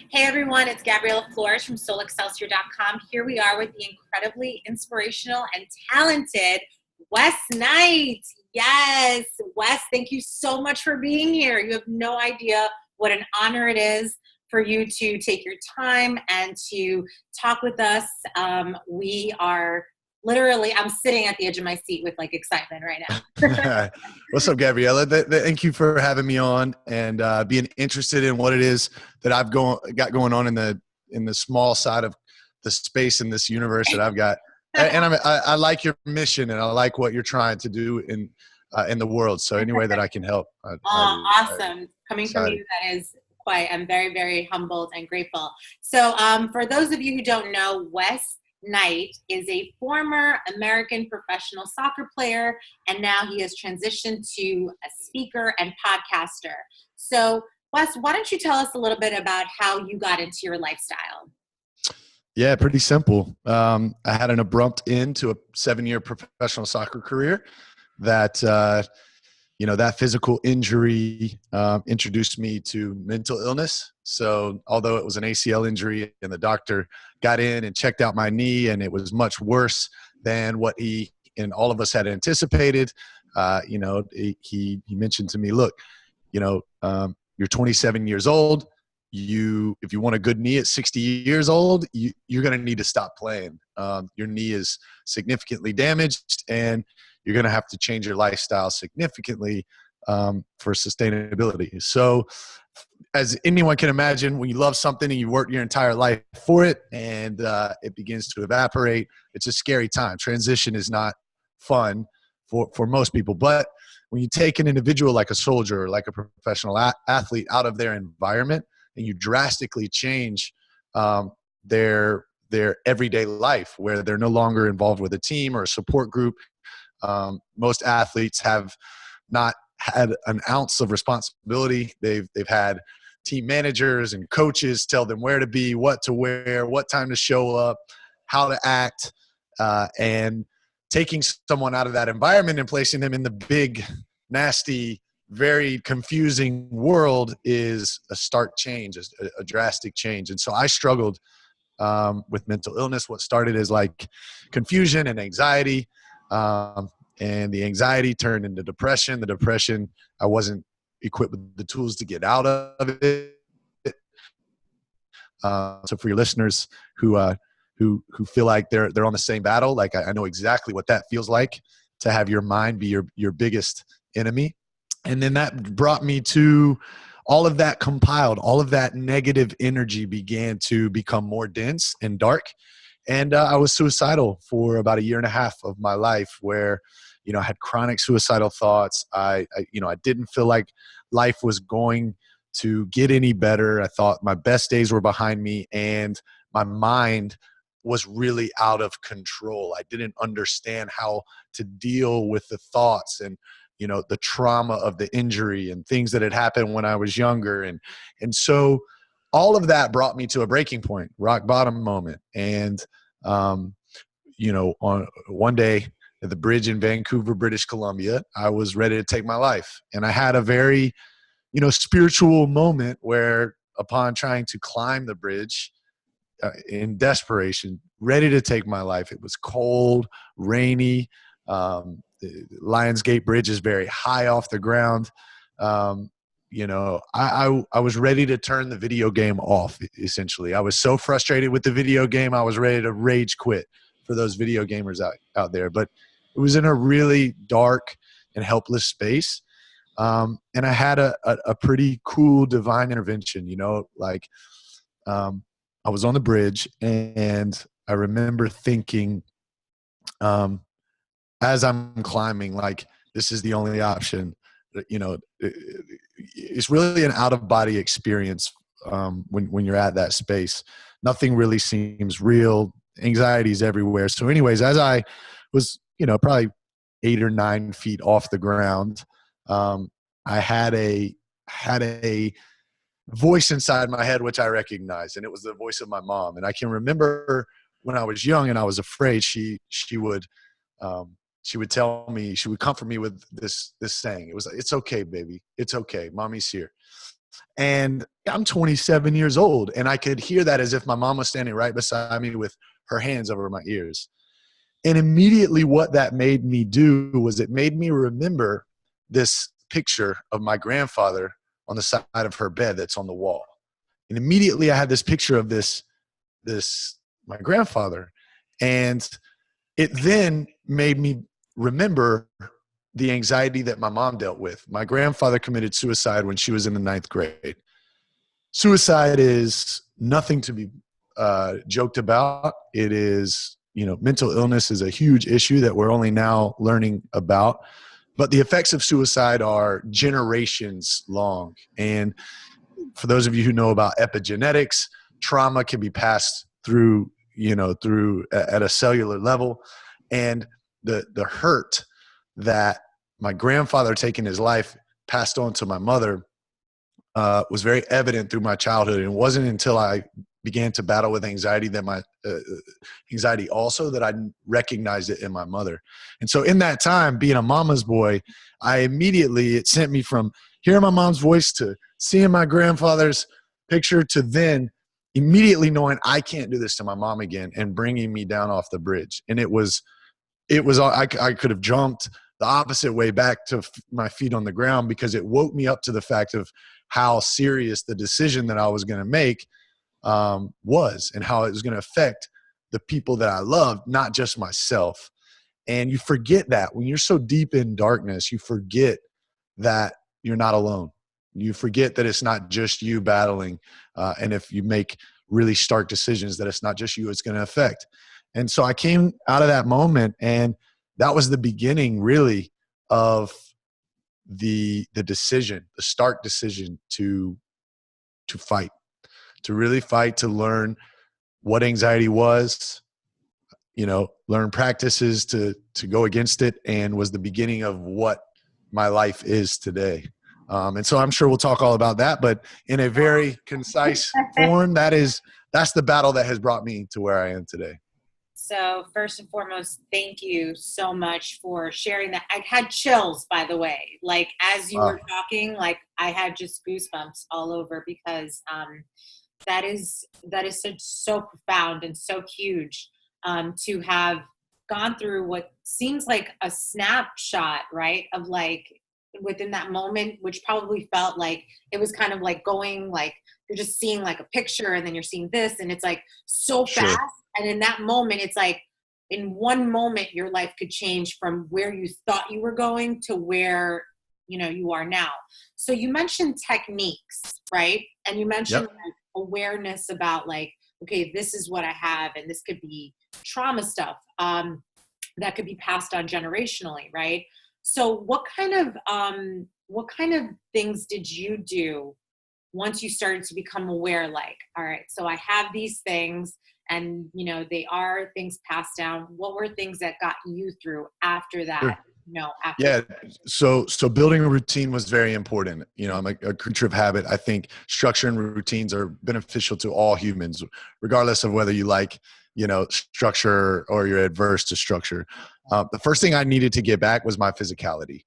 Hey everyone, it's Gabriella Flores from SoulExcelsior.com. Here we are with the incredibly inspirational and talented Wes Knight. Yes, Wes, thank you so much for being here. You have no idea what an honor it is for you to take your time and to talk with us. We are literally, I'm sitting at the edge of my seat with like excitement right now. What's up, Gabriella? Thank you for having me on and being interested in what it is that I've got going on in the small side of the space in this universe that I've got. And I like your mission, and I like what you're trying to do in the world. So any way that I can help, Awesome. Coming from excited. you, that is quite, I'm very, very humbled and grateful. So for those of you who don't know, Wes Knight is a former American professional soccer player, and now he has transitioned to a speaker and podcaster. So Wes, why don't you tell us a little bit about how you got into your lifestyle? Yeah, pretty simple. I had an abrupt end to a 7-year professional soccer career that, that physical injury introduced me to mental illness. So although it was an ACL injury and the doctor got in and checked out my knee and it was much worse than what he and all of us had anticipated, he mentioned to me, look, you're 27 years old. If you want a good knee at 60 years old, you're going to need to stop playing. Your knee is significantly damaged, and you're going to have to change your lifestyle significantly for sustainability. So as anyone can imagine, when you love something and you work your entire life for it and it begins to evaporate, it's a scary time. Transition is not fun for most people. But when you take an individual like a soldier or like a professional athlete out of their environment and you drastically change their everyday life where they're no longer involved with a team or a support group, most athletes have not had an ounce of responsibility. They've had team managers and coaches tell them where to be, what to wear, what time to show up, how to act, and taking someone out of that environment and placing them in the big, nasty, very confusing world is a stark change, a drastic change. And so I struggled with mental illness. What started as like confusion and anxiety, and the anxiety turned into depression. The depression, I wasn't equipped with the tools to get out of it. So for your listeners who feel like they're on the same battle, like I know exactly what that feels like to have your mind be your biggest enemy. And then that brought me to all of that compiled, all of that negative energy began to become more dense and dark. And I was suicidal for about 1.5 years of my life where, I had chronic suicidal thoughts. I didn't feel like life was going to get any better. I thought my best days were behind me and my mind was really out of control. I didn't understand how to deal with the thoughts and, the trauma of the injury and things that had happened when I was younger. And so all of that brought me to a breaking point, rock bottom moment. And, on one day at the bridge in Vancouver, British Columbia, I was ready to take my life. And I had a very, spiritual moment where upon trying to climb the bridge in desperation, ready to take my life, it was cold, rainy. The Lionsgate Bridge is very high off the ground. I was ready to turn the video game off, essentially. I was so frustrated with the video game, I was ready to rage quit for those video gamers out there. But it was in a really dark and helpless space. And I had a pretty cool divine intervention, I was on the bridge and I remember thinking, as I'm climbing, like, this is the only option. It's really an out-of-body experience when you're at that space. Nothing really seems real. Anxiety is everywhere. So anyways, as I was, probably 8 or 9 feet off the ground, I had a voice inside my head, which I recognized, and it was the voice of my mom. And I can remember when I was young and I was afraid, she would tell me, she would comfort me with this saying. It was like, "It's okay, baby. It's okay. Mommy's here." And I'm 27 years old, and I could hear that as if my mom was standing right beside me with her hands over my ears. And immediately what that made me do was it made me remember this picture of my grandfather on the side of her bed that's on the wall. And immediately I had this picture of my grandfather. And it then made me remember the anxiety that my mom dealt with. My grandfather committed suicide when she was in the 9th grade. Suicide is nothing to be joked about. It is, mental illness is a huge issue that we're only now learning about. But the effects of suicide are generations long. And for those of you who know about epigenetics, trauma can be passed through at a cellular level. And the hurt that my grandfather taking his life passed on to my mother was very evident through my childhood. And it wasn't until I began to battle with anxiety that my anxiety also that I recognized it in my mother. And so in that time, being a mama's boy, it sent me from hearing my mom's voice to seeing my grandfather's picture to then immediately knowing I can't do this to my mom again and bringing me down off the bridge. And I could have jumped the opposite way back to my feet on the ground because it woke me up to the fact of how serious the decision that I was going to make was and how it was going to affect the people that I loved, not just myself. And you forget that when you're so deep in darkness, you forget that you're not alone. You forget that it's not just you battling. And if you make really stark decisions, that it's not just you it's going to affect. And so I came out of that moment, and that was the beginning really of the stark decision to fight, to really fight, to learn what anxiety was, learn practices to go against it, and was the beginning of what my life is today. And so I'm sure we'll talk all about that, but in a very concise form, that's the battle that has brought me to where I am today. So first and foremost, thank you so much for sharing that. I had chills, by the way, like as you were talking, like I had just goosebumps all over because that is so profound and so huge to have gone through what seems like a snapshot, right? Of like within that moment, which probably felt like it was kind of like going like you're just seeing like a picture and then you're seeing this and it's like so fast. Sure. And in that moment, it's like in one moment, your life could change from where you thought you were going to where, you are now. So you mentioned techniques, right? And you mentioned like awareness about like, okay, this is what I have. And this could be trauma stuff that could be passed on generationally, right? So what kind of things did you do once you started to become aware, like, all right, so I have these things and, they are things passed down. What were things that got you through after that? Sure. After So building a routine was very important. I'm a creature of habit. I think structure and routines are beneficial to all humans, regardless of whether you like, structure or you're adverse to structure. The first thing I needed to get back was my physicality.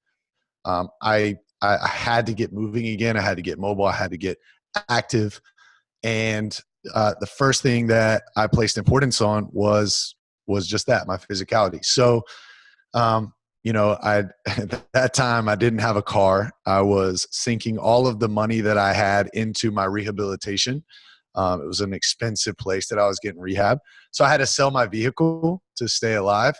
I had to get moving again. I had to get mobile. I had to get active. And the first thing that I placed importance on was just that, my physicality. So, at that time I didn't have a car. I was sinking all of the money that I had into my rehabilitation. It was an expensive place that I was getting rehab. So I had to sell my vehicle to stay alive.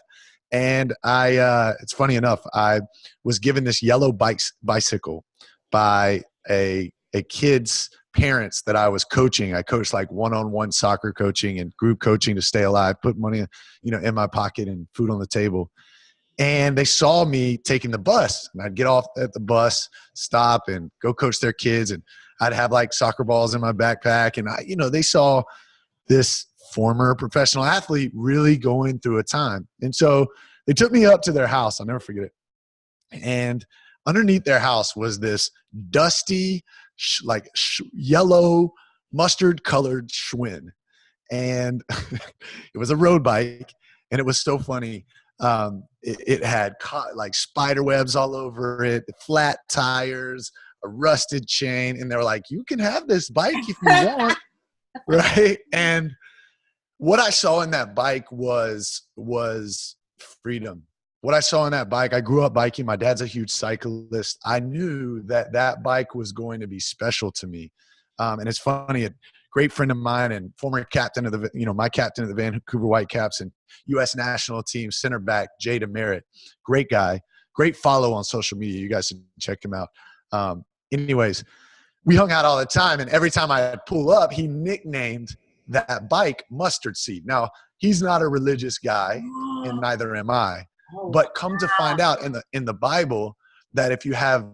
And it's funny enough, I was given this yellow bicycle by a kid's parents that I was coaching. I coached like one-on-one soccer coaching and group coaching to stay alive, put money, in my pocket and food on the table. And they saw me taking the bus, and I'd get off at the bus, stop and go coach their kids. And I'd have like soccer balls in my backpack. And they saw this former professional athlete really going through a time. And so they took me up to their house. I'll never forget it. And underneath their house was this dusty, yellow mustard colored Schwinn. And it was a road bike. And it was so funny. It had like spider webs all over it, flat tires, a rusted chain, and they were like, you can have this bike if you want. Right. And what I saw in that bike was freedom. What I saw in that bike, I grew up biking. My dad's a huge cyclist. I knew that that bike was going to be special to me. And it's funny, a great friend of mine and former captain of the, my captain of the Vancouver Whitecaps and U.S. national team center back, Jay DeMeritt, great guy, great follow on social media. You guys should check him out. Anyways, we hung out all the time, and every time I'd pull up, he nicknamed that bike Mustard Seed. Now, he's not a religious guy, and neither am I. But come to find out in the Bible that if you have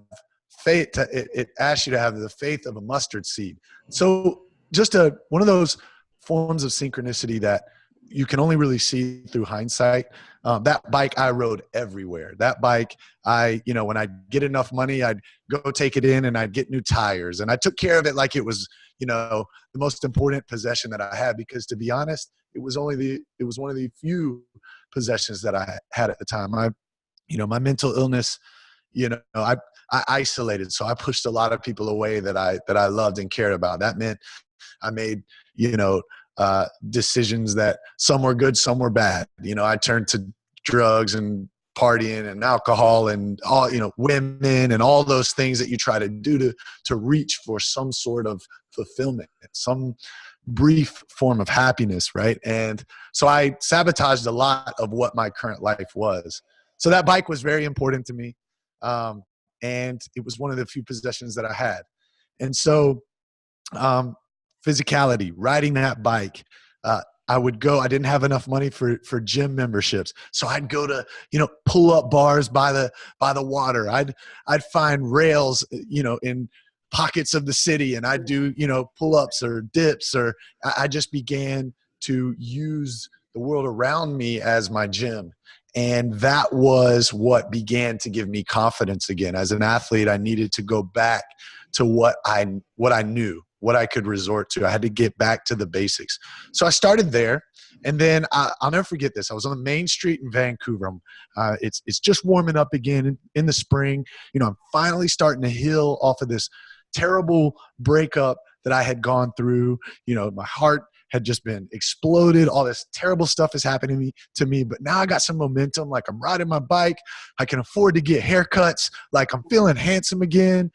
faith, it asks you to have the faith of a mustard seed. So just one of those forms of synchronicity that you can only really see through hindsight. That bike I rode everywhere. That bike, when I get enough money, I'd go take it in and I'd get new tires. And I took care of it like it was, the most important possession that I had, because to be honest, it was one of the few possessions that I had at the time. My mental illness, I isolated. So I pushed a lot of people away that I loved and cared about. That meant I made, decisions that some were good, some were bad. I turned to drugs and partying and alcohol and all, women and all those things that you try to do to reach for some sort of fulfillment, some brief form of happiness, right? And so I sabotaged a lot of what my current life was. So that bike was very important to me. And it was one of the few possessions that I had. And so physicality, riding that bike, I didn't have enough money for gym memberships. So I'd go to, pull up bars by the water. I'd find rails, in pockets of the city, and I'd do, pull-ups or dips, or I just began to use the world around me as my gym. And that was what began to give me confidence again. As an athlete, I needed to go back to what I knew, what I could resort to. I had to get back to the basics. So I started there, and then I'll never forget this. I was on the main street in Vancouver. It's just warming up again in the spring. I'm finally starting to heal off of this terrible breakup that I had gone through. My heart had just been exploded. All this terrible stuff is happening to me, but now I got some momentum. Like, I'm riding my bike. I can afford to get haircuts. Like, I'm feeling handsome again.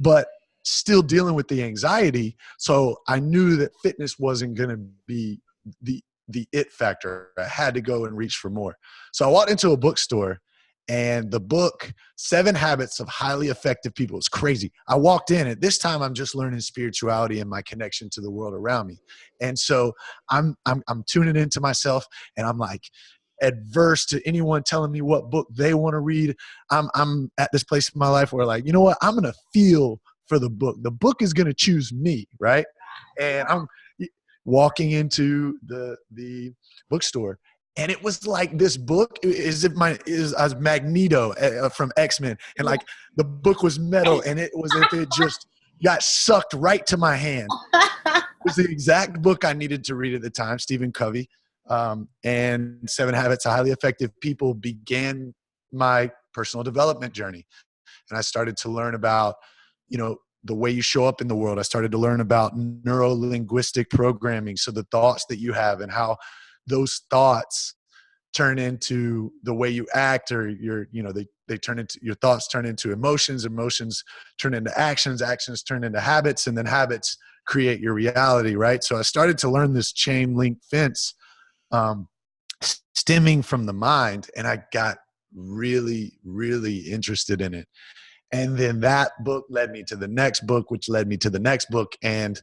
But still dealing with the anxiety. So I knew that fitness wasn't going to be the it factor. I had to go and reach for more. So I walked into a bookstore, and the book, 7 Habits of Highly Effective People. It's crazy. I walked in, and this time I'm just learning spirituality and my connection to the world around me. And so I'm tuning into myself, and I'm like adverse to anyone telling me what book they want to read. I'm at this place in my life where, like, you know what? I'm going to feel for the book. The book is going to choose me, right? And I'm walking into the bookstore, and it was like this book is as Magneto from X-Men, and like the book was metal, and it was if it just got sucked right to my hand. It was the exact book I needed to read at the time, Stephen Covey, and 7 Habits of Highly Effective People began my personal development journey, and I started to learn about the way you show up in the world. I started to learn about neuro-linguistic programming. So the thoughts that you have and how those thoughts turn into the way you act, or they turn into, your thoughts turn into emotions turn into actions turn into habits, and then habits create your reality, right? So I started to learn this chain link fence stemming from the mind, and I got really, really interested in it. And then that book led me to the next book, which led me to the next book, and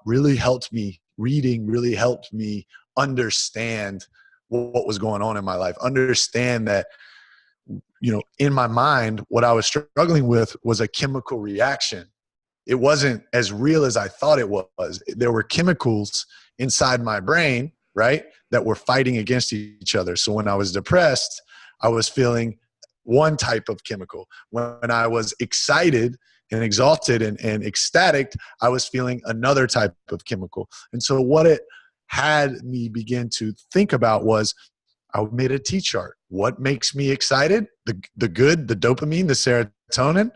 really helped me. Reading really helped me understand what was going on in my life. Understand that, in my mind, what I was struggling with was a chemical reaction. It wasn't as real as I thought it was. There were chemicals inside my brain, right, that were fighting against each other. So when I was depressed, I was feeling one type of chemical. When I was excited and exalted and ecstatic, I was feeling another type of chemical. And so what it had me begin to think about was, I made a Tchart. What makes me excited? The good, the dopamine, the serotonin,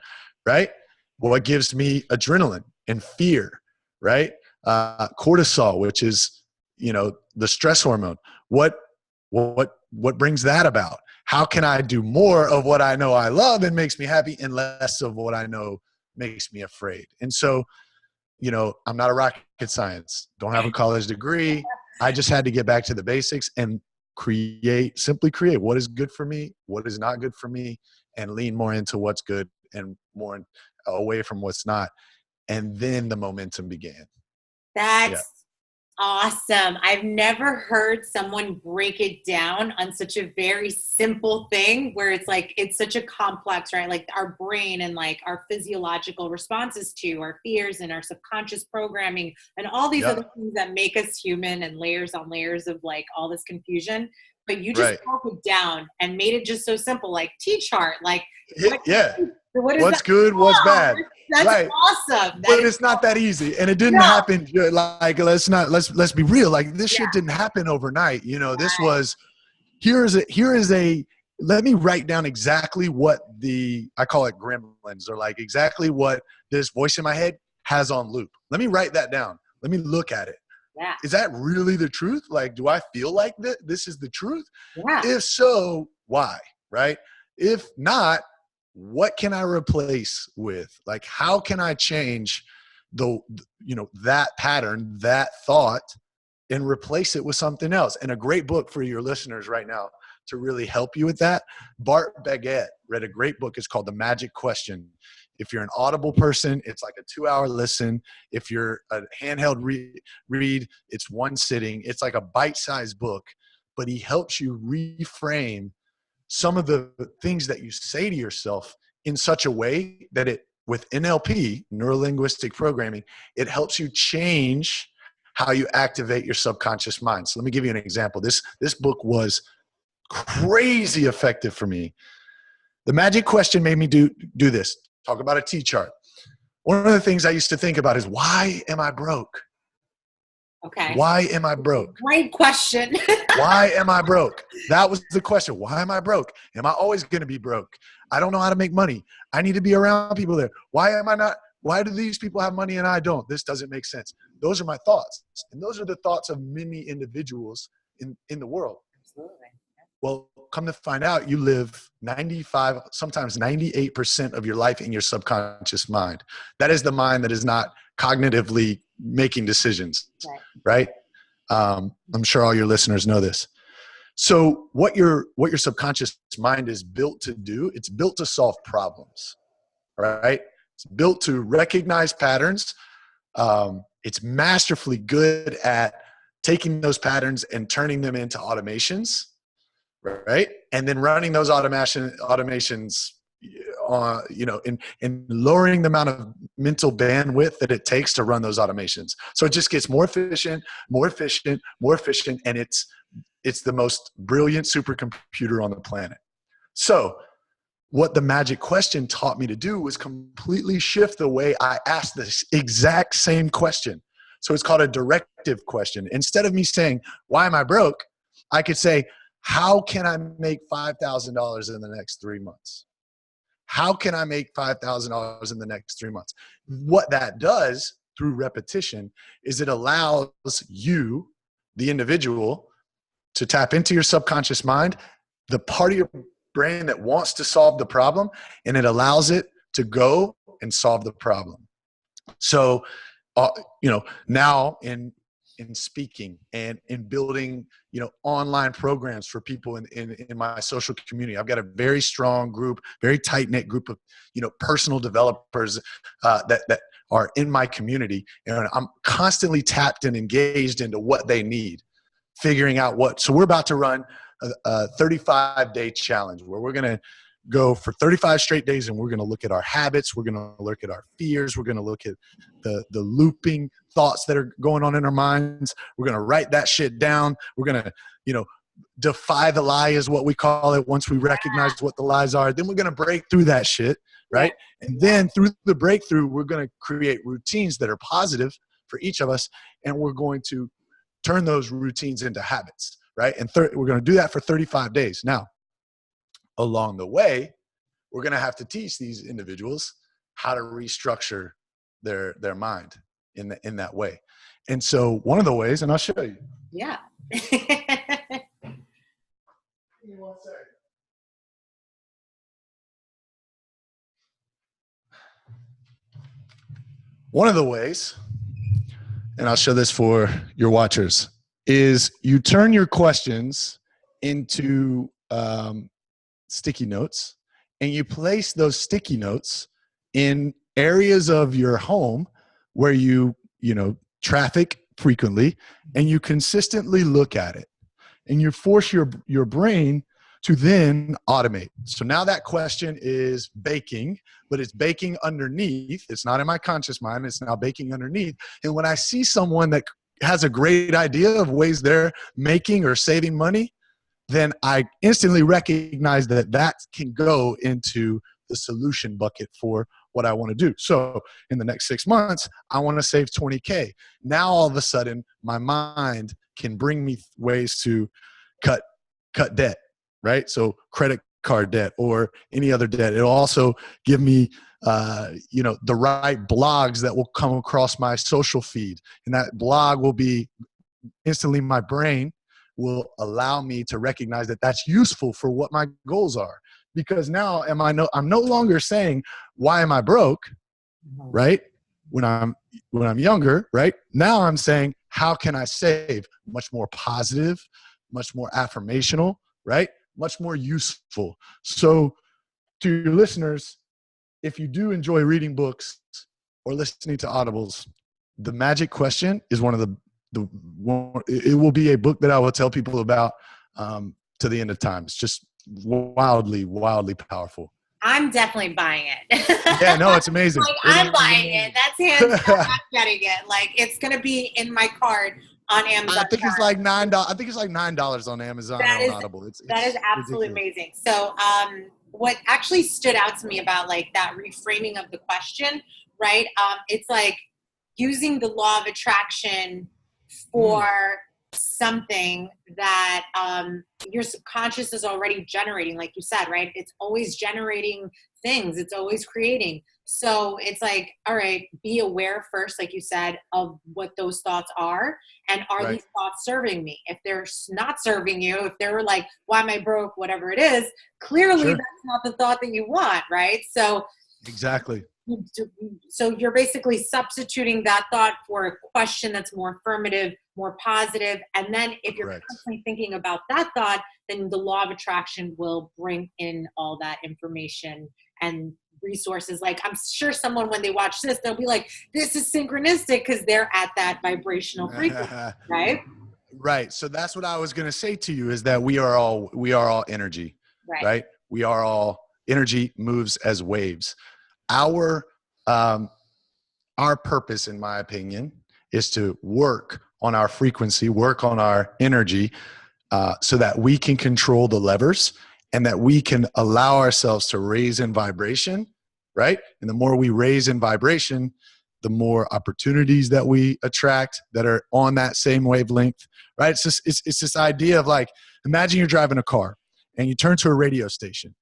right? What gives me adrenaline and fear, right? Cortisol, which is, the stress hormone. What brings that about? How can I do more of what I know I love and makes me happy and less of what I know makes me afraid? And so, I'm not a rocket science, don't have a college degree. I just had to get back to the basics and simply create what is good for me, what is not good for me, and lean more into what's good and more away from what's not. And then the momentum began. Yeah. That's awesome. I've never heard someone break it down on such a very simple thing where it's like, it's such a complex, right? Like our brain and like our physiological responses to our fears and our subconscious programming and all these Yep. other things that make us human and layers on layers of like all this confusion. But you just Right. broke it down and made it just so simple, like Tchart, like Yeah. what is What's that? good, what's bad. That's Right. awesome. That But is it's not that easy. And it didn't no. happen. Like, let's be real. Like this Yeah. shit didn't happen overnight. This was, here is a, let me write down exactly what I call it gremlins, or like exactly what this voice in my head has on loop. Let me write that down. Let me look at it. Yeah. Is that really the truth? Like, do I feel like this is the truth? Yeah. If so, why? Right? If not, what can I replace with? Like, how can I change that pattern, that thought, and replace it with something else? And a great book for your listeners right now to really help you with that. Bart Baguette read a great book. It's called The Magic Question. If you're an Audible person, it's like a 2-hour listen. If you're a handheld read, it's one sitting. It's like a bite-sized book, but he helps you reframe some of the things that you say to yourself in such a way that with NLP, neuro-linguistic programming, it helps you change how you activate your subconscious mind. So let me give you an example. This book was crazy effective for me. The Magic Question made me do this. Talk about a Tchart. One of the things I used to think about is, why am I broke? Okay. Why am I broke? Great question. Why am I broke? That was the question. Why am I broke? Am I always going to be broke? I don't know how to make money. I need to be around people there. Why am I not? Why do these people have money and I don't? This doesn't make sense. Those are my thoughts. And those are the thoughts of many individuals in the world. Absolutely. Well, come to find out, you live 95, sometimes 98% of your life in your subconscious mind. That is the mind that is not cognitively making decisions, right? I'm sure all your listeners know this. So what your subconscious mind is built to do, it's built to solve problems, right? It's built to recognize patterns. It's masterfully good at taking those patterns and turning them into automations, right? And then running those automations and lowering the amount of mental bandwidth that it takes to run those automations. So it just gets more efficient, and it's the most brilliant supercomputer on the planet. So what the Magic Question taught me to do was completely shift the way I asked this exact same question. So it's called a directive question. Instead of me saying, why am I broke? I could say, how can I make $5,000 in the next 3 months? How can I make $5,000 in the next 3 months? What that does through repetition is it allows you, the individual, to tap into your subconscious mind, the part of your brain that wants to solve the problem, and it allows it to go and solve the problem. So, now in speaking and in building, online programs for people in my social community, I've got a very strong group, very tight knit group of, personal developers that are in my community, and I'm constantly tapped and engaged into what they need, figuring out what. So we're about to run a 35-day challenge where we're going to go for 35 straight days, and we're going to look at our habits. We're going to look at our fears. We're going to look at the looping thoughts that are going on in our minds. We're going to write that shit down. We're going to, defy the lie is what we call it. Once we recognize what the lies are, then we're going to break through that shit, right? And then through the breakthrough, we're going to create routines that are positive for each of us, and we're going to turn those routines into habits, right? And we're going to do that for 35 days. Now, along the way, we're going to have to teach these individuals how to restructure their mind in that way. And so one of the ways, and I'll show you. Yeah. One of the ways, and I'll show this for your watchers, is you turn your questions into sticky notes, and you place those sticky notes in areas of your home where you traffic frequently, and you consistently look at it, and you force your brain to then automate. So now that question is baking, but it's baking underneath. It's not in my conscious mind. It's now baking underneath. And when I see someone that has a great idea of ways they're making or saving money, then I instantly recognize that that can go into the solution bucket for what I want to do. So in the next 6 months, I want to save 20K. Now all of a sudden, my mind can bring me ways to cut debt, right? So credit card debt or any other debt. It'll also give me the right blogs that will come across my social feed. And that blog will be instantly, my brain will allow me to recognize that that's useful for what my goals are. Because now I'm no longer saying, why am I broke? Right? When I'm younger, right? Now I'm saying, how can I save? Much more positive, much more affirmational, right? Much more useful. So to your listeners, if you do enjoy reading books or listening to audibles, the magic question is one of the it will be a book that I will tell people about to the end of time. It's just wildly powerful. I'm definitely buying it. Yeah, no, it's amazing. I'm buying it. That's hands down. I'm getting it. Like, it's going to be in my cart on Amazon. I think it's like $9. I think it's like $9 on Amazon or on Audible. That is absolutely amazing. So, what actually stood out to me about like that reframing of the question, right? It's like using the law of attraction for something that your subconscious is already generating, like you said, right? It's always generating things. It's always creating. So it's like, all right, be aware first, like you said, of what those thoughts are. And are these thoughts serving me? If they're not serving you, if they're like, why am I broke? Whatever it is, clearly that's not the thought that you want, right? So exactly. So you're basically substituting that thought for a question that's more affirmative, more positive. And then if you're constantly thinking about that thought, then the law of attraction will bring in all that information and resources. Like, I'm sure someone, when they watch this, they'll be like, this is synchronistic, because they're at that vibrational frequency, right? Right. So that's what I was going to say to you, is that we are all energy, right? We are all energy, moves as waves. Our purpose, in my opinion, is to work on our frequency, work on our energy, so that we can control the levers and that we can allow ourselves to raise in vibration, right? And the more we raise in vibration, the more opportunities that we attract that are on that same wavelength, right? It's this idea of, like, imagine you're driving a car and you turn to a radio station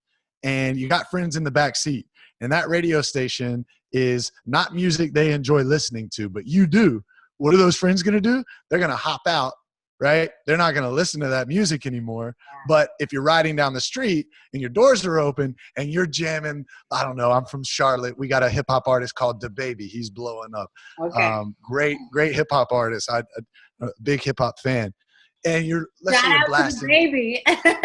and you got friends in the back seat. And that radio station is not music they enjoy listening to, but you do. What are those friends going to do? They're going to hop out, right? They're not going to listen to that music anymore. But if you're riding down the street and your doors are open and you're jamming, I don't know, I'm from Charlotte. We got a hip hop artist called DaBaby. He's blowing up. Great hip hop artist. I'm a big hip hop fan. And let's say you're blasting.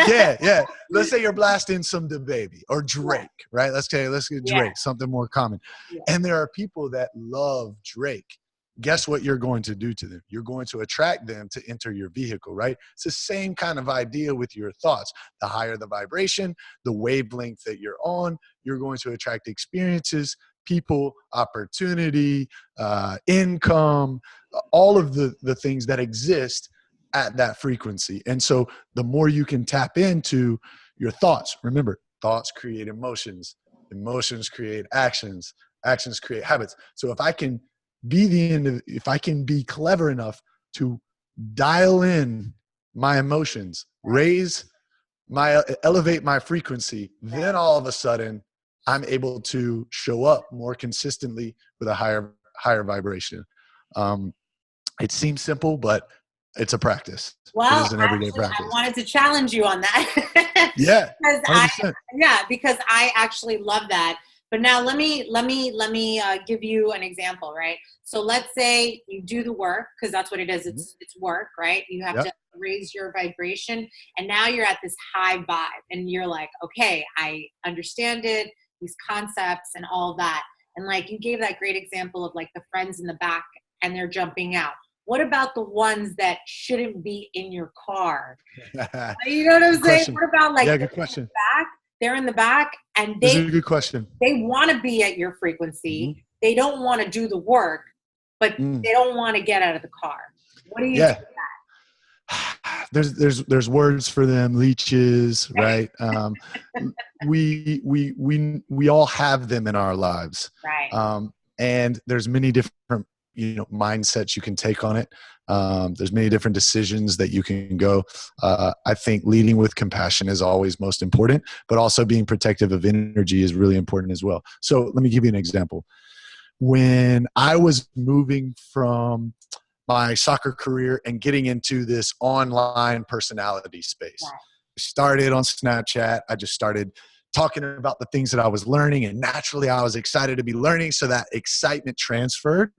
Yeah. Let's say you're blasting some DaBaby or Drake, right? Let's get Drake, something more common. Yeah. And there are people that love Drake. Guess what you're going to do to them? You're going to attract them to enter your vehicle, right? It's the same kind of idea with your thoughts. The higher the vibration, the wavelength that you're on, you're going to attract experiences, people, opportunity, income, all of the things that exist at that frequency. And so the more you can tap into your thoughts, remember, thoughts create emotions, emotions create actions, actions create habits. So if I can be clever enough to dial in my emotions, elevate my frequency, then all of a sudden I'm able to show up more consistently with a higher vibration. Um, it seems simple, but it's a practice. It Well, is an everyday actually, I practice. wanted to challenge you on that. Yeah, because 100%. because I actually love that. But now let me give you an example, right? So let's say you do the work, because that's what it is. Mhm. It's work, right? You have Yep. to raise your vibration, and now you're at this high vibe, and you're like, okay, I understand it, these concepts, and all that. And like you gave that great example of like the friends in the back, and they're jumping out. What about the ones that shouldn't be in your car? You know what I'm Good saying? question. What about like Yeah, good question. back? They're in the back and This they is a good question. they want to be at your frequency. Mhm. They don't want to do the work, but Mm. they don't want to get out of the car. What do you do? Yeah. There's words for them, leeches, right? We all have them in our lives, Right. and there's many different mindsets you can take on it. There's many different decisions that you can go. I think leading with compassion is always most important, but also being protective of energy is really important as well. So let me give you an example. When I was moving from my soccer career and getting into this online personality space. Right. Started on Snapchat. I just started talking about the things that I was learning, and naturally I was excited to be learning. So that excitement transferred,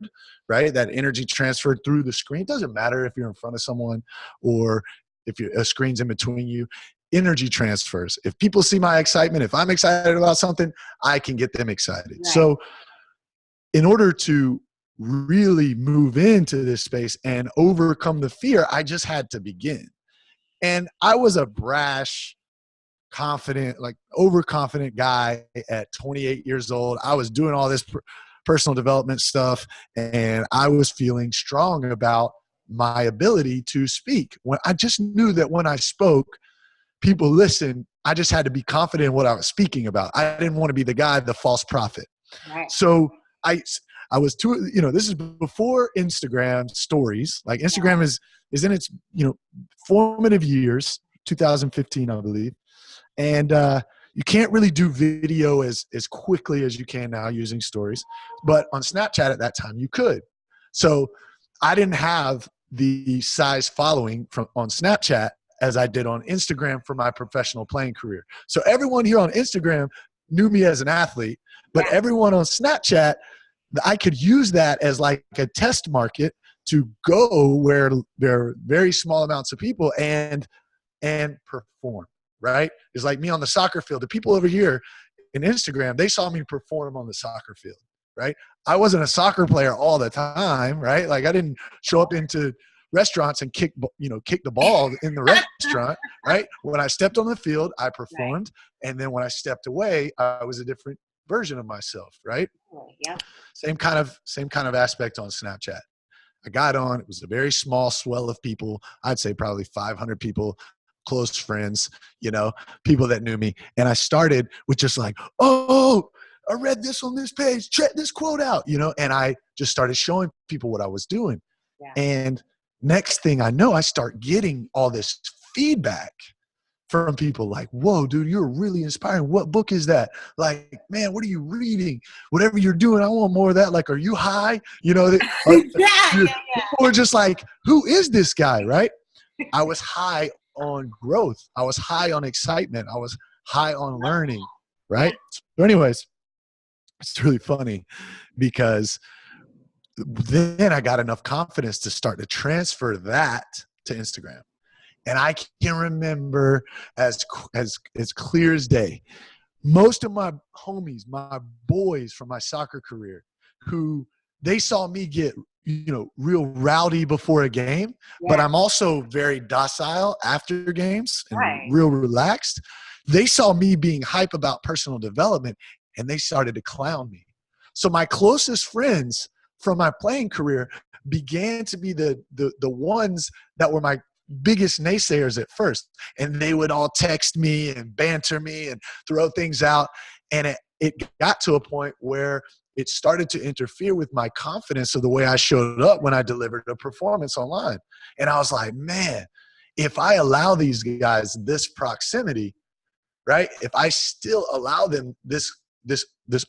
right? That energy transferred through the screen. It doesn't matter if you're in front of someone or if a screen's in between you. Energy transfers. If people see my excitement, if I'm excited about something, I can get them excited. Right. So in order to really move into this space and overcome the fear, I just had to begin. And I was a brash, confident, like overconfident guy at 28 years old. I was doing all this personal development stuff, and I was feeling strong about my ability to speak. When I just knew that when I spoke, people listened. I just had to be confident in what I was speaking about. I didn't want to be the guy, the false prophet. Right. So I I was too, this is before Instagram stories. Like Yeah. Instagram is in its, formative years, 2015, I believe. And you can't really do video as quickly as you can now using stories. But on Snapchat at that time, you could. So I didn't have the size following on Snapchat as I did on Instagram for my professional playing career. So everyone here on Instagram knew me as an athlete, but Yeah. everyone on Snapchat, I could use that as like a test market to go where there are very small amounts of people and perform, right? It's like me on the soccer field. The people over here in Instagram, they saw me perform on the soccer field, right? I wasn't a soccer player all the time, right? Like I didn't show up into restaurants and kick the ball in the restaurant, right? When I stepped on the field, I Right. performed. And then when I stepped away, I was a different version of myself, right? Yep. Same kind of aspect on Snapchat. I got on, it was a very small swell of people. I'd say probably 500 people, close friends, people that knew me. And I started with just like, oh, I read this on this page, check this quote out, and I just started showing people what I was doing. Yeah. And next thing I know, I start getting all this feedback from people like, whoa, dude, you're really inspiring. What book is that? Like, man, what are you reading? Whatever you're doing, I want more of that. Like, are you high? Yeah. People were just like, who is this guy, right? I was high on growth. I was high on excitement. I was high on learning, right? So anyways, it's really funny because then I got enough confidence to start to transfer that to Instagram. And I can remember as clear as day, most of my homies, my boys from my soccer career, who they saw me get, real rowdy before a game, but Yeah. I'm also very docile after games and Right. real relaxed. They saw me being hype about personal development and they started to clown me. So my closest friends from my playing career began to be the ones that were my biggest naysayers at first. And they would all text me and banter me and throw things out. And it got to a point where it started to interfere with my confidence of the way I showed up when I delivered a performance online. And I was like, man, if I allow these guys this proximity, right? If I still allow them this this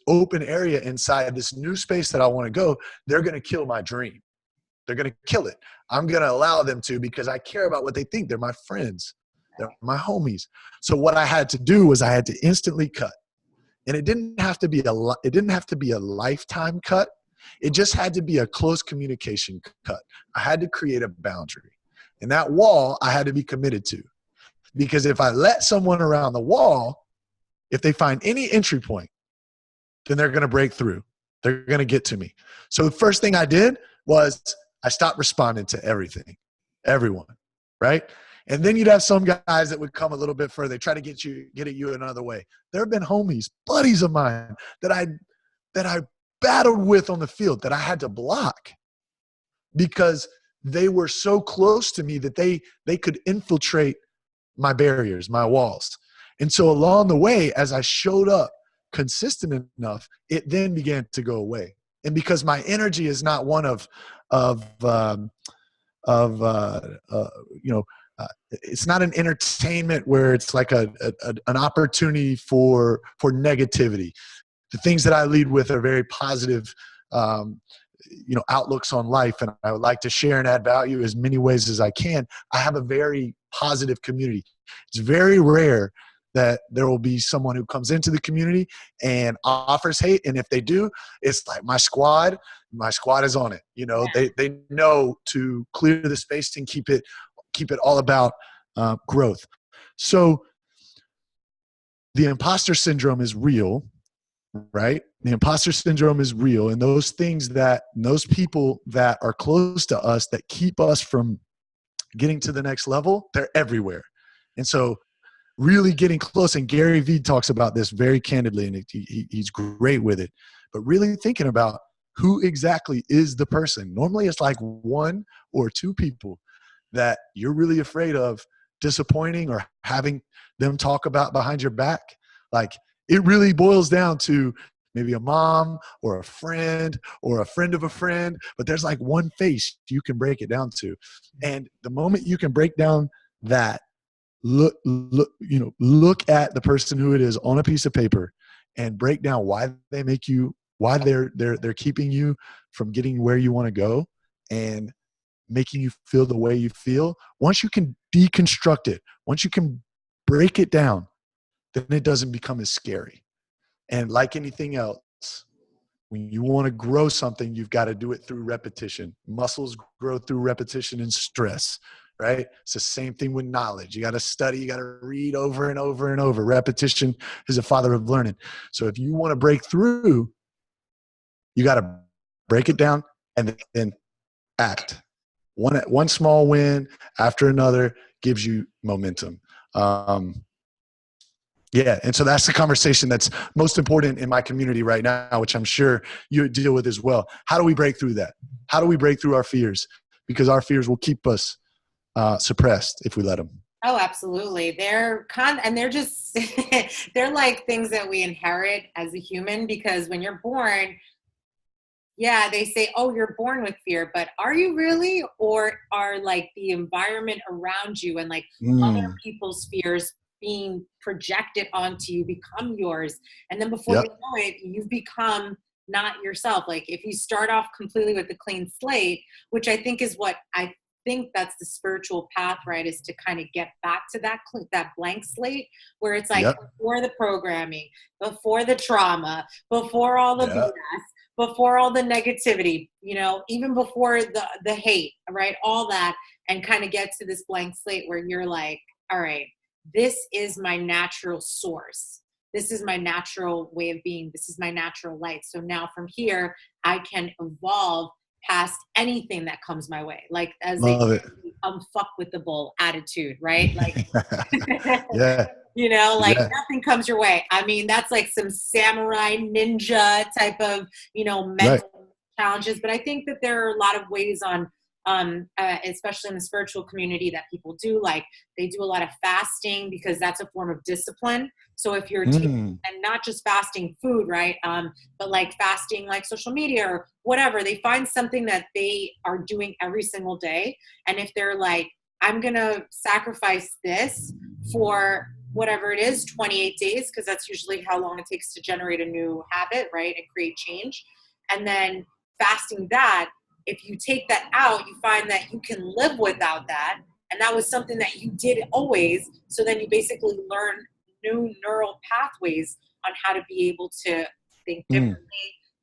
open area inside this new space that I want to go, they're going to kill my dream. They're going to kill it. I'm going to allow them to, because I care about what they think. They're my friends. They're my homies. So what I had to do was I had to instantly cut. And it didn't have to be a lifetime cut. It just had to be a close communication cut. I had to create a boundary. And that wall I had to be committed to. Because if I let someone around the wall, if they find any entry point, then they're going to break through. They're going to get to me. So the first thing I did was I stopped responding to everyone, right? And then you'd have some guys that would come a little bit further, try to get at you another way. There have been homies, buddies of mine that I battled with on the field that I had to block because they were so close to me that they could infiltrate my barriers, my walls. And so along the way, as I showed up consistent enough, it then began to go away. And because my energy is not one it's not an entertainment where it's like an opportunity for negativity. The things that I lead with are very positive, outlooks on life, and I would like to share and add value as many ways as I can. I have a very positive community. It's very rare that there will be someone who comes into the community and offers hate, and if they do, it's like my squad is on it. They know to clear the space and keep it all about growth. So the imposter syndrome is real, right? The imposter syndrome is real. And those people that are close to us that keep us from getting to the next level, they're everywhere. And so really getting close, and Gary Vee talks about this very candidly, and he's great with it, but really thinking about who exactly is the person. Normally it's like one or two people that you're really afraid of disappointing or having them talk about behind your back. Like, it really boils down to maybe a mom or a friend of a friend, but there's like one face you can break it down to. And the moment you can break down that, look at the person who it is on a piece of paper and break down why they're keeping you from getting where you want to go and making you feel the way you feel. Once you can deconstruct it, once you can break it down, then it doesn't become as scary. And like anything else, when you want to grow something, you've got to do it through repetition. Muscles grow through repetition and stress, right? It's the same thing with knowledge. You got to study, you got to read over and over and over. Repetition is the father of learning. So if you want to break through, you got to break it down and then act. One small win after another gives you momentum. And so that's the conversation that's most important in my community right now, which I'm sure you deal with as well. How do we break through that? How do we break through our fears? Because our fears will keep us suppressed if we let them. Oh, absolutely. They're just, they're like things that we inherit as a human, because when you're born, yeah, they say, oh, you're born with fear, but are you really? Or are like the environment around you and like other people's fears being projected onto you become yours? And then before you know it, you've become not yourself. Like if you start off completely with a clean slate, which I think is what I think that's the spiritual path, right? Is to kind of get back to that blank slate where it's like before the programming, before the trauma, before all the BS, before all the negativity, even before the hate, right? All that, and kind of get to this blank slate where you're like, all right, this is my natural source. This is my natural way of being. This is my natural light. So now from here, I can evolve past anything that comes my way. Like as fuck with the bull attitude, right? Like, nothing comes your way. I mean, that's like some samurai ninja type of, mental challenges. But I think that there are a lot of ways on, especially in the spiritual community, that people do. Like they do a lot of fasting because that's a form of discipline. So if you're taking, and not just fasting food, right? But like fasting, like social media or whatever, they find something that they are doing every single day. And if they're like, I'm going to sacrifice this for whatever it is, 28 days, because that's usually how long it takes to generate a new habit, right? And create change. And then fasting that, if you take that out, you find that you can live without that. And that was something that you did always. So then you basically learn new neural pathways on how to be able to think differently,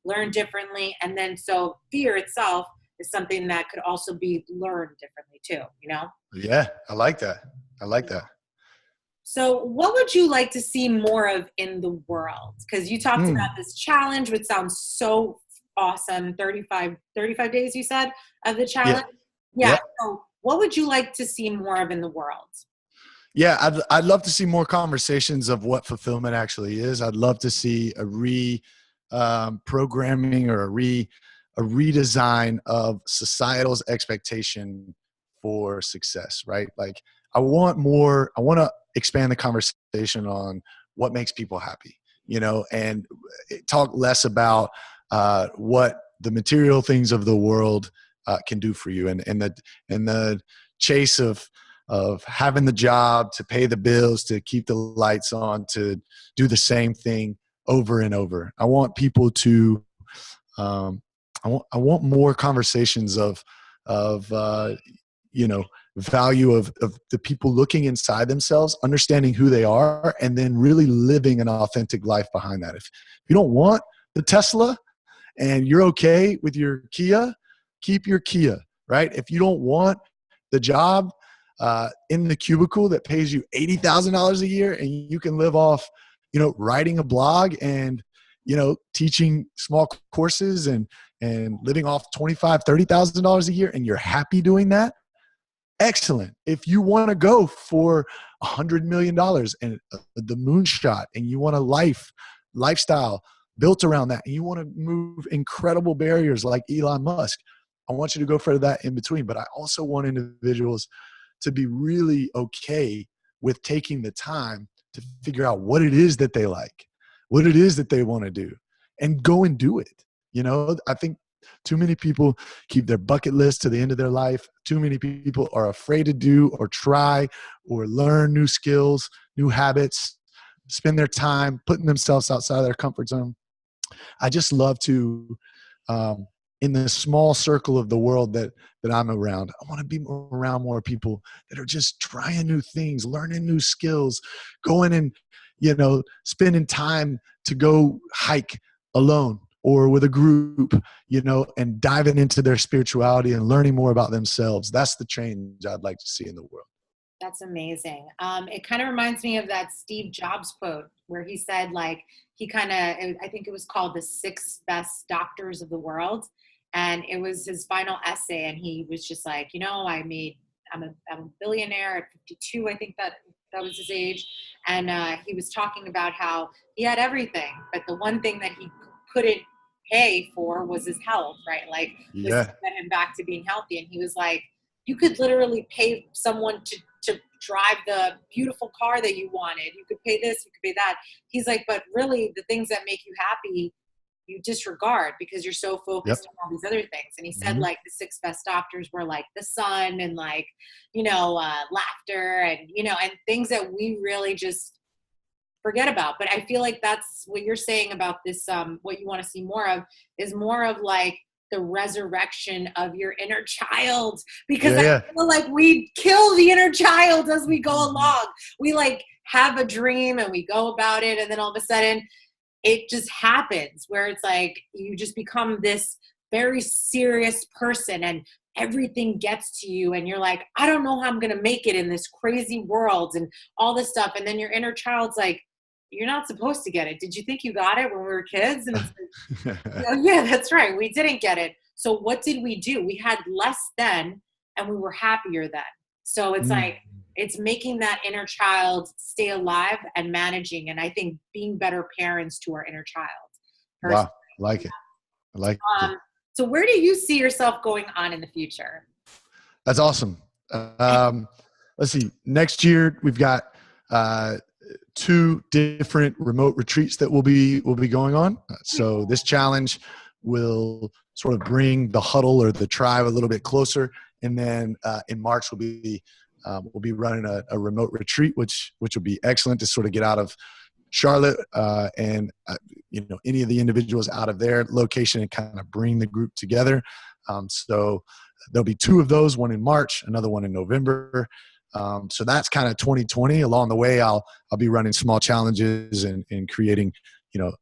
learn differently. And then so fear itself is something that could also be learned differently too, you know? Yeah, I like that. I like that. So what would you like to see more of in the world? Because you talked about this challenge, which sounds so awesome. 35 days, you said, of the Yeah. challenge? Yeah. Yeah. So what would you like to see more of in the world? Yeah, I'd love to see more conversations of what fulfillment actually is. I'd love to see a programming or a redesign of societal's expectation for success, right? Like I want to expand the conversation on what makes people happy, and talk less about what the material things of the world can do for you, and the chase of having the job to pay the bills, to keep the lights on, to do the same thing over and over. I want people to, I want more conversations of value of the people looking inside themselves, understanding who they are, and then really living an authentic life behind that. If you don't want the Tesla and you're okay with your Kia, keep your Kia, right? If you don't want the job in the cubicle that pays you $80,000 a year and you can live off, writing a blog and, teaching small courses and living off $25,000, $30,000 a year, and you're happy doing that, excellent. If you want to go for $100 million and the moonshot, and you want a lifestyle built around that, and you want to move incredible barriers like Elon Musk, I want you to go for that in between. But I also want individuals to be really okay with taking the time to figure out what it is that they like, what it is that they want to do, and go and do it. I think too many people keep their bucket list to the end of their life. Too many people are afraid to do or try or learn new skills, new habits, spend their time putting themselves outside of their comfort zone. I just love to, in the small circle of the world that I'm around, I want to be around more people that are just trying new things, learning new skills, going and, spending time to go hike alone or with a group, and diving into their spirituality and learning more about themselves. That's the change I'd like to see in the world. That's amazing. It kind of reminds me of that Steve Jobs quote where he said, like, I think it was called The Six Best Doctors of the World. And it was his final essay. And he was just like, I'm a billionaire at 52. I think that was his age. And he was talking about how he had everything, but the one thing that he couldn't pay for was his health, right? Like, this Yeah. get him back to being healthy. And he was like, you could literally pay someone to drive the beautiful car that you wanted. You could pay this, you could pay that. He's like, but really the things that make you happy, you disregard because you're so focused on all these other things. And he said, like, the six best doctors were like the sun and like, laughter and, and things that we really just forget about. But I feel like that's what you're saying about this. What you want to see more of is more of like the resurrection of your inner child, because I feel like we kill the inner child as we go along. We like have a dream and we go about it. And then all of a sudden it just happens where it's like, you just become this very serious person and everything gets to you. And you're like, I don't know how I'm going to make it in this crazy world and all this stuff. And then your inner child's like, you're not supposed to get it. Did you think you got it when we were kids? And it's like, oh, yeah, that's right. We didn't get it. So what did we do? We had less then and we were happier then. So it's like, it's making that inner child stay alive and managing. And I think being better parents to our inner child. Wow. I like it. I like it. So where do you see yourself going on in the future? That's awesome. Let's see. Next year we've got 2 different remote retreats that we'll be going on. So this challenge will sort of bring the huddle or the tribe a little bit closer. And then in March, we'll be We'll be running a remote retreat, which will be excellent to sort of get out of Charlotte and any of the individuals out of their location and kind of bring the group together. So there'll be 2 of those, one in March, another one in November. So that's kind of 2020. Along the way, I'll be running small challenges and creating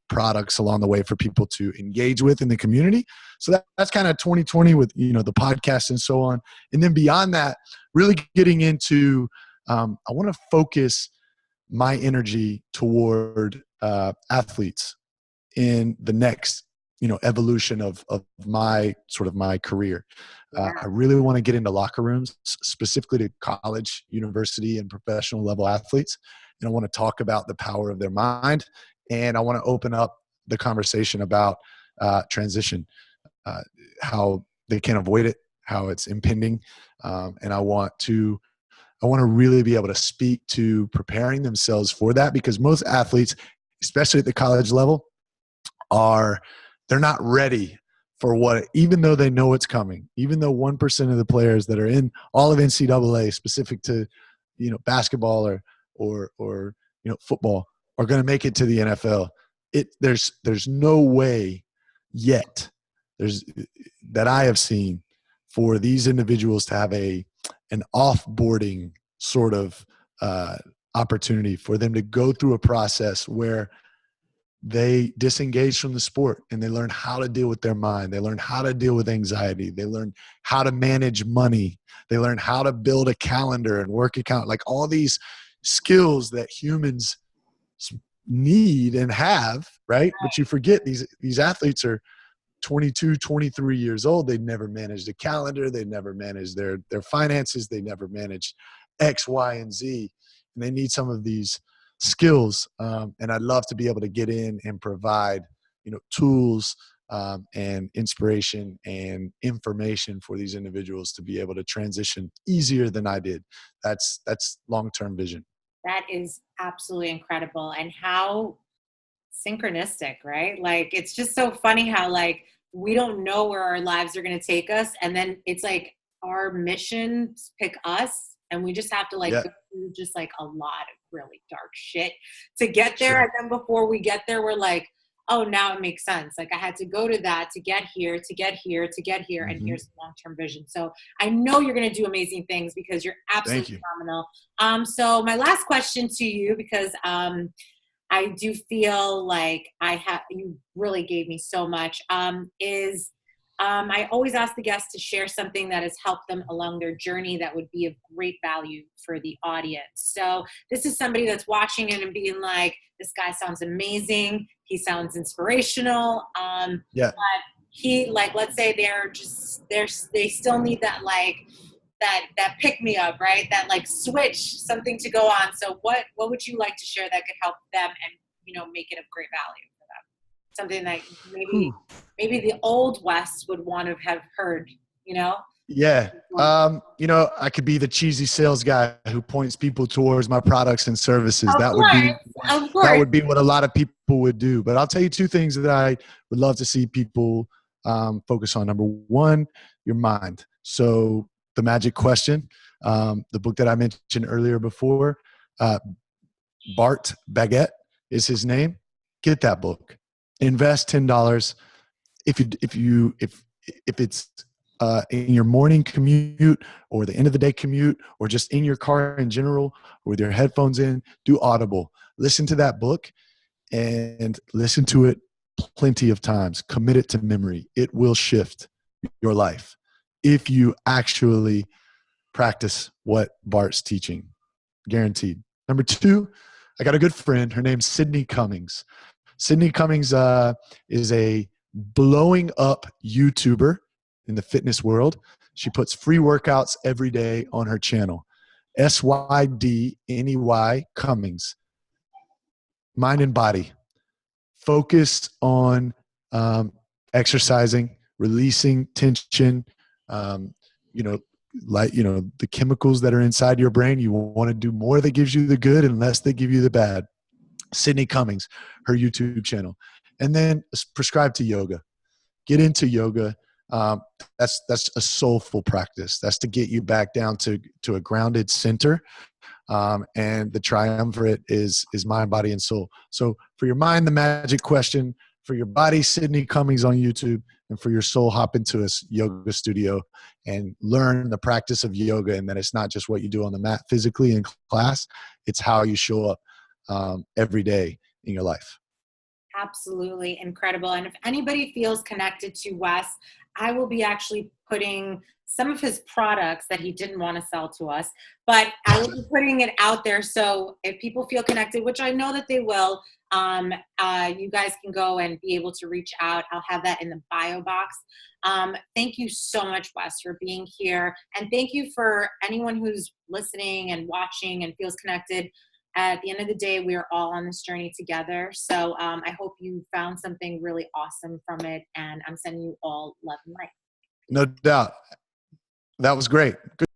products along the way for people to engage with in the community. So that's kind of 2020 with the podcast and so on. And then beyond that, really getting into I want to focus my energy toward athletes in the next evolution of my career. I really want to get into locker rooms, specifically to college, university, and professional level athletes. And I want to talk about the power of their mind. And I want to open up the conversation about transition, how they can avoid it, how it's impending. And I want to really be able to speak to preparing themselves for that, because most athletes, especially at the college level, they're not ready for even though they know it's coming, even though 1% of the players that are in all of NCAA specific to, basketball or football are going to make it to the NFL. There's no way yet that I have seen for these individuals to have an offboarding sort of opportunity for them to go through a process where they disengage from the sport and they learn how to deal with their mind. They learn how to deal with anxiety. They learn how to manage money. They learn how to build a calendar and work account, like all these skills that humans need and have, right? But you forget these athletes are 22, 23 years old. They've never managed a calendar. They've never managed their finances. They never managed X, Y, and Z. And they need some of these skills. And I'd love to be able to get in and provide, tools and inspiration and information for these individuals to be able to transition easier than I did. That's long-term vision. That is absolutely incredible. And how synchronistic, right? Like, it's just so funny how we don't know where our lives are going to take us. And then it's like our missions pick us, and we just have to go through just a lot of really dark shit to get there. Sure. And then before we get there, we're like, oh, now it makes sense. I had to go to that to get here, to get here, to get here. Mm-hmm. And here's the long-term vision. So I know you're going to do amazing things because you're absolutely phenomenal. So my last question to you, because I do feel like you really gave me so much, is I always ask the guests to share something that has helped them along their journey that would be of great value for the audience. So this is somebody that's watching it and being like, this guy sounds amazing. He sounds inspirational. But he, let's say they still need that, that pick me up, right? That switch, something to go on. So what would you like to share that could help them and, make it of great value for them? Something that maybe the old Wes would want to have heard, Yeah. I could be the cheesy sales guy who points people towards my products and services. That would be what a lot of people would do. But I'll tell you 2 things that I would love to see people focus on. Number 1, your mind. So The Magic Question, the book that I mentioned earlier before, Bart Baguette is his name. Get that book. Invest $10. If it's in your morning commute or the end of the day commute or just in your car in general or with your headphones in, do Audible. Listen to that book and listen to it plenty of times. Commit it to memory. It will shift your life if you actually practice what Bart's teaching. Guaranteed. Number 2, I got a good friend. Her name's Sydney Cummings. Sydney Cummings is a blowing up YouTuber in the fitness world. She puts free workouts every day on her channel. SYDNEY Cummings. Mind and body. Focus on exercising, releasing tension, the chemicals that are inside your brain. You want to do more that gives you the good and less that give you the bad. Sydney Cummings, her YouTube channel. And then prescribe to yoga. Get into yoga. Um, that's a soulful practice. That's to get you back down to a grounded center. And the triumvirate is mind, body, and soul. So for your mind, the magic question. For your body, Sydney Cummings on YouTube. And for your soul, hop into a yoga studio and learn the practice of yoga, and that it's not just what you do on the mat physically in class. It's how you show up every day in your life. Absolutely incredible. And if anybody feels connected to Wes, I will be actually putting some of his products that he didn't want to sell to us, but I will be putting it out there. So if people feel connected, which I know that they will, you guys can go and be able to reach out. I'll have that in the bio box. Thank you so much, Wes, for being here. And thank you for anyone who's listening and watching and feels connected. At the end of the day, we are all on this journey together. So I hope you found something really awesome from it. And I'm sending you all love and light. No doubt. That was great. Good